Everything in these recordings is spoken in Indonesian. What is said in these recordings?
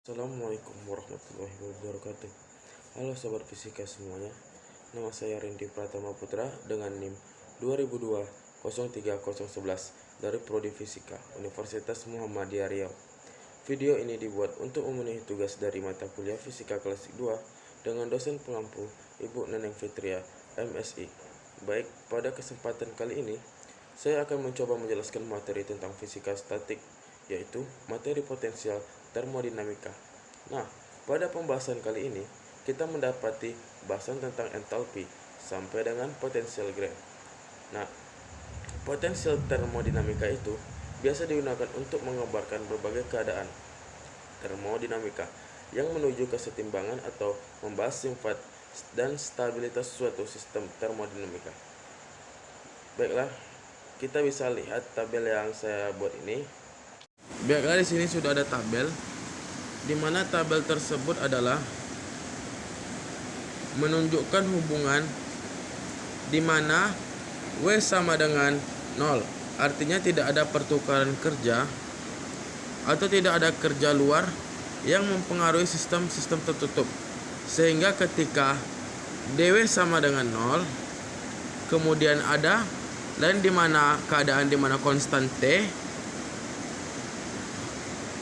Assalamualaikum warahmatullahi wabarakatuh. Halo sobat fisika semuanya. Nama saya Rindi Pratama Putra dengan NIM 2002-03011 dari Prodi Fisika Universitas Muhammadiyah Riau. Video ini dibuat untuk memenuhi tugas dari mata kuliah Fisika Klasik 2 dengan dosen pengampu Ibu Neneng Fitria, MSI. Baik, pada kesempatan kali ini saya akan mencoba menjelaskan materi tentang fisika statik, yaitu materi potensial termodinamika. Nah, pada pembahasan kali ini kita mendapati bahasan tentang entalpi sampai dengan potensial Green. Nah, potensial termodinamika itu biasa digunakan untuk menggambarkan berbagai keadaan termodinamika yang menuju kesetimbangan atau membahas sifat dan stabilitas suatu sistem termodinamika. Baiklah, kita bisa lihat tabel yang saya buat ini. Baiklah, di sini sudah ada tabel, di mana tabel tersebut adalah menunjukkan hubungan di mana W sama dengan 0. Artinya tidak ada pertukaran kerja atau tidak ada kerja luar yang mempengaruhi sistem tertutup. Sehingga ketika dW sama dengan 0, kemudian ada lain di mana keadaan di mana konstan T,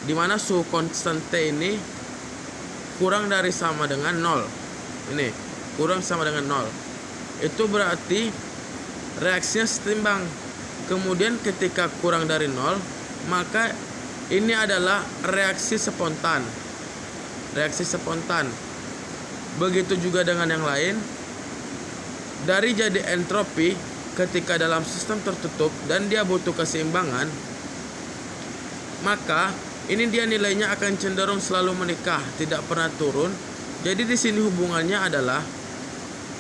di mana suhu konstan T ini kurang dari sama dengan 0. Ini kurang sama dengan 0. Itu berarti reaksinya setimbang. Kemudian ketika kurang dari 0, maka ini adalah reaksi spontan. Reaksi spontan. Begitu juga dengan yang lain. Dari jadi entropi ketika dalam sistem tertutup dan dia butuh keseimbangan, maka ini dia nilainya akan cenderung selalu menikah, tidak pernah turun. Jadi di sini hubungannya adalah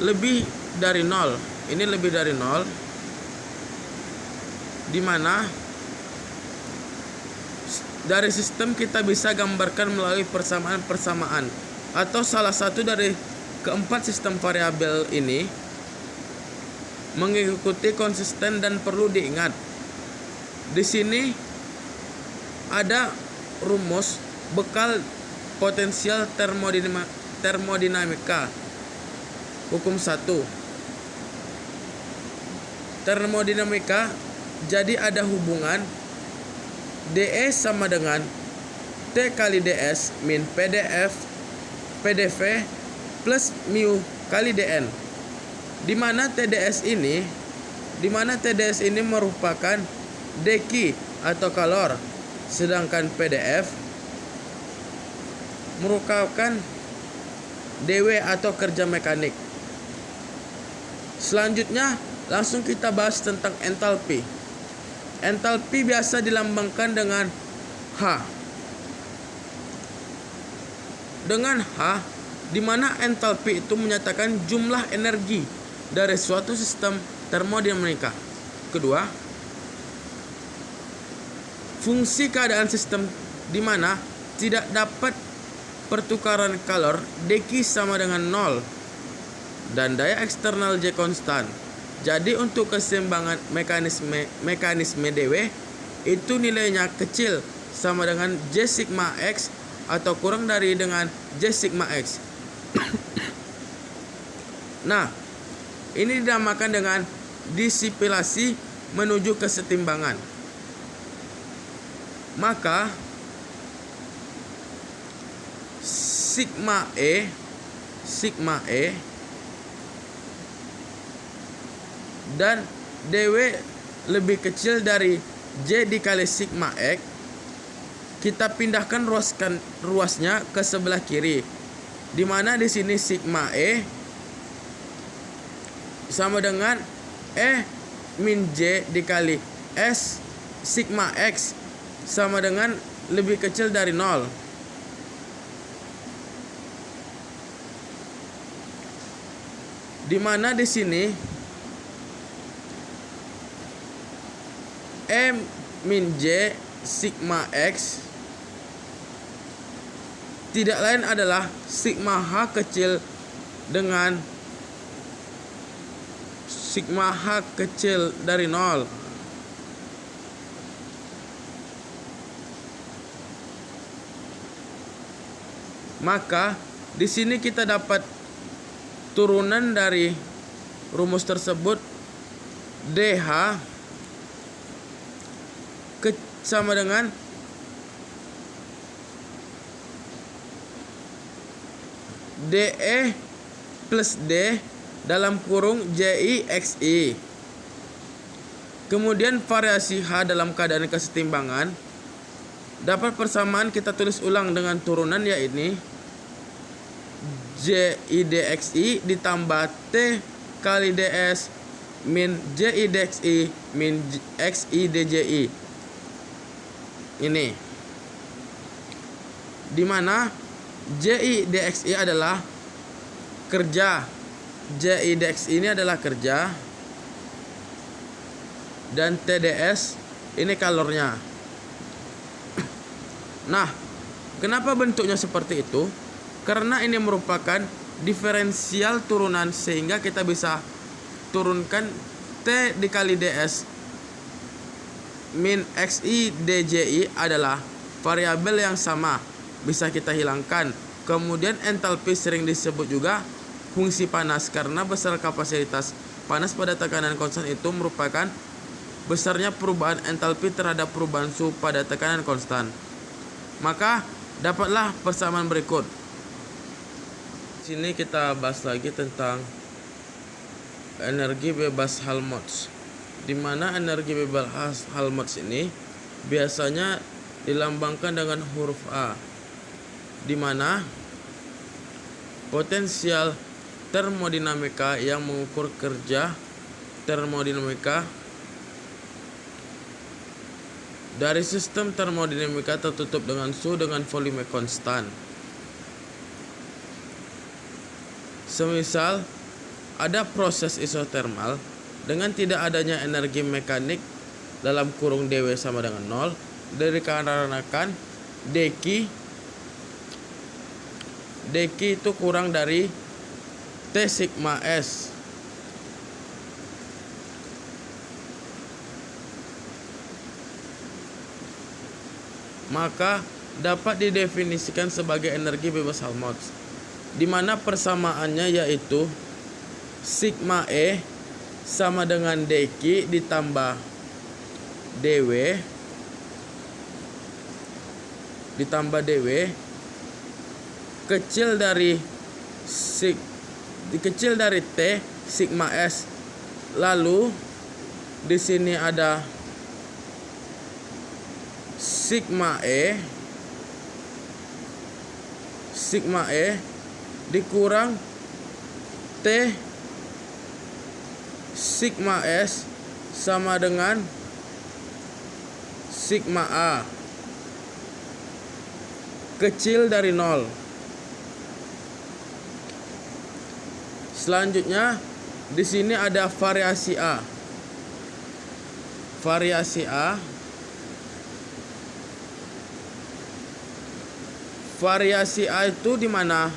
lebih dari 0. Ini lebih dari 0, di mana dari sistem kita bisa gambarkan melalui persamaan-persamaan, atau salah satu dari keempat sistem variabel ini mengikuti konsisten. Dan perlu diingat, di sini ada rumus bekal potensial termodinamika. Hukum 1. Termodinamika, jadi ada hubungan dE sama dengan T kali ds min PdV plus mu kali dN. Di mana TDS ini merupakan dQ atau kalor, sedangkan PDF merupakan dW atau kerja mekanik. Selanjutnya langsung kita bahas tentang entalpi. Entalpi biasa dilambangkan dengan H. Dengan H, di mana entalpi itu menyatakan jumlah energi dari suatu sistem termodinamika. Kedua, fungsi keadaan sistem di mana tidak dapat pertukaran kalor dQ sama dengan 0 dan daya eksternal J konstan. Jadi untuk keseimbangan mekanisme dW itu nilainya kecil sama dengan J sigma X atau kurang dari dengan J sigma X. Nah, ini dinamakan dengan disipilasi menuju kesetimbangan. Maka sigma E dan dW lebih kecil dari J dikali sigma X. Kita pindahkan ruasnya ke sebelah kiri, di mana di sini sigma E sama dengan E min J dikali S sigma X sama dengan lebih kecil dari 0. Di mana di sini E min J sigma X tidak lain adalah sigma H kecil dengan sigma H kecil dari 0. Maka di sini kita dapat turunan dari rumus tersebut, DH sama dengan DE plus D dalam kurung JI XI. Kemudian variasi H dalam keadaan kesetimbangan. Dapat persamaan kita tulis ulang dengan turunan, yaitu JI DXI ditambah T kali DS min JI DXI min XI DJI. Ini dimana JI DXI adalah kerja, JI DXI ini adalah kerja, dan TDS ini kalornya. Nah, kenapa bentuknya seperti itu? Karena ini merupakan diferensial turunan, sehingga kita bisa turunkan T dikali DS min XI DJI adalah variabel yang sama, bisa kita hilangkan. Kemudian entalpi sering disebut juga fungsi panas, karena besar kapasitas panas pada tekanan konstan itu merupakan besarnya perubahan entalpi terhadap perubahan suhu pada tekanan konstan. Maka dapatlah persamaan berikut. Sini kita bahas lagi tentang energi bebas Helmholtz, di mana energi bebas Helmholtz ini biasanya dilambangkan dengan huruf A, di mana potensial termodinamika yang mengukur kerja termodinamika dari sistem termodinamika tertutup dengan suhu dengan volume konstan. Semisal ada proses isotermal dengan tidak adanya energi mekanik dalam kurung dW sama dengan 0, dikarenakan dq itu kurang dari T sigma S. Maka dapat didefinisikan sebagai energi bebas Helmholtz, di mana persamaannya yaitu sigma E sama dengan dq ditambah dW kecil dari T sigma S. Lalu di sini ada sigma E dikurang T sigma S sama dengan sigma A kecil dari 0. Selanjutnya di sini ada variasi A. Variasi A itu di mana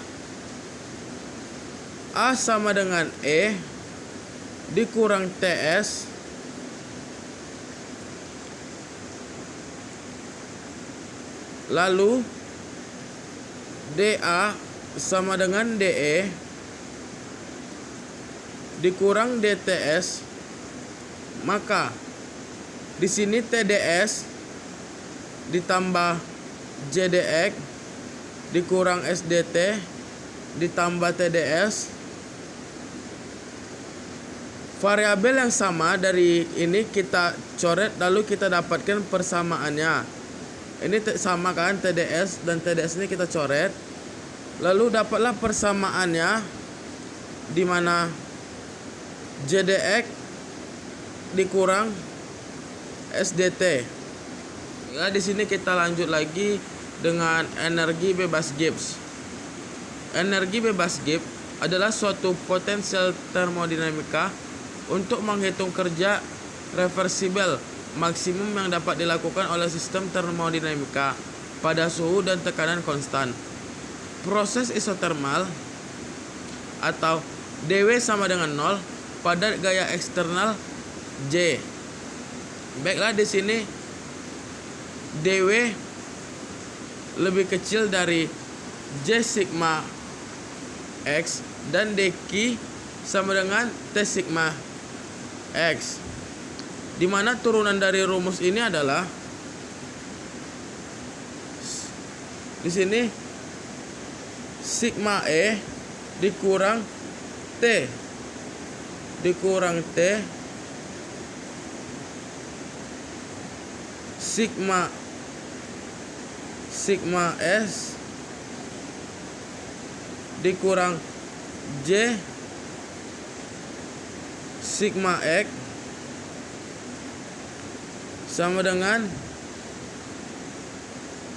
A sama dengan E dikurang TS lalu DA sama dengan DE dikurang DTS. Maka di sini TDS ditambah JDX dikurang SDT ditambah TDS. Variabel yang sama dari ini kita coret, lalu kita dapatkan persamaannya. Ini sama kan, TDS dan TDS ini kita coret, lalu dapatlah persamaannya, di mana JDX dikurang SDT. Ya, di sini kita lanjut lagi dengan energi bebas Gibbs. Energi bebas Gibbs adalah suatu potensial termodinamika untuk menghitung kerja reversibel maksimum yang dapat dilakukan oleh sistem termodinamika pada suhu dan tekanan konstan. Proses isotermal atau dW sama dengan 0 pada gaya eksternal J. Baiklah, di sini dW lebih kecil dari J sigma X dan dq sama dengan T sigma X, di mana turunan dari rumus ini adalah di sini sigma E dikurang T sigma S dikurang J sigma X sama dengan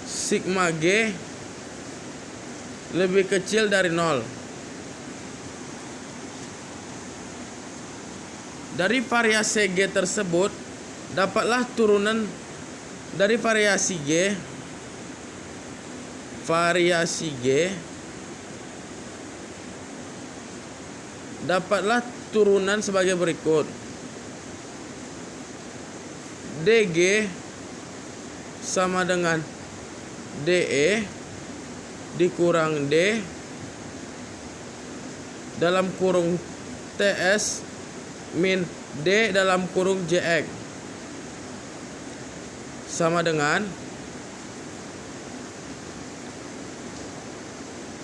sigma G lebih kecil dari 0. Dari variasi G tersebut dapatlah turunan dari variasi G dapatlah turunan sebagai berikut. DG sama dengan DE dikurang D dalam kurung TS min D dalam kurung JX sama dengan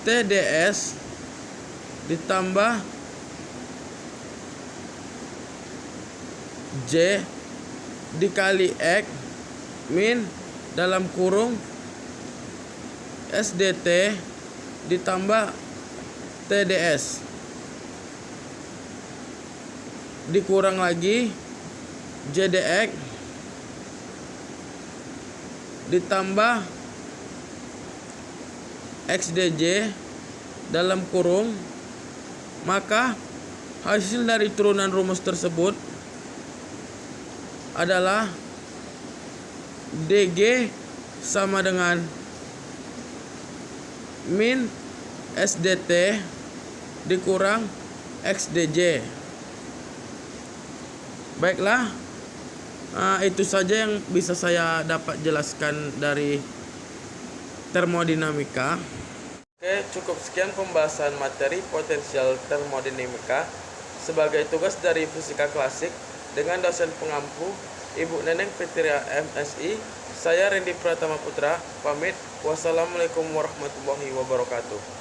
TDS ditambah J dikali X min dalam kurung SDT ditambah TDS dikurang lagi JDX ditambah XDJ dalam kurung, maka hasil dari turunan rumus tersebut adalah DG sama dengan min SDT dikurang XDJ. Baiklah, itu saja yang bisa saya dapat jelaskan dari termodinamika. Oke, cukup sekian pembahasan materi potensial termodinamika sebagai tugas dari fisika klasik dengan dosen pengampu Ibu Neneng Fitria MSI. Saya Rendy Pratama Putra pamit. Wassalamualaikum warahmatullahi wabarakatuh.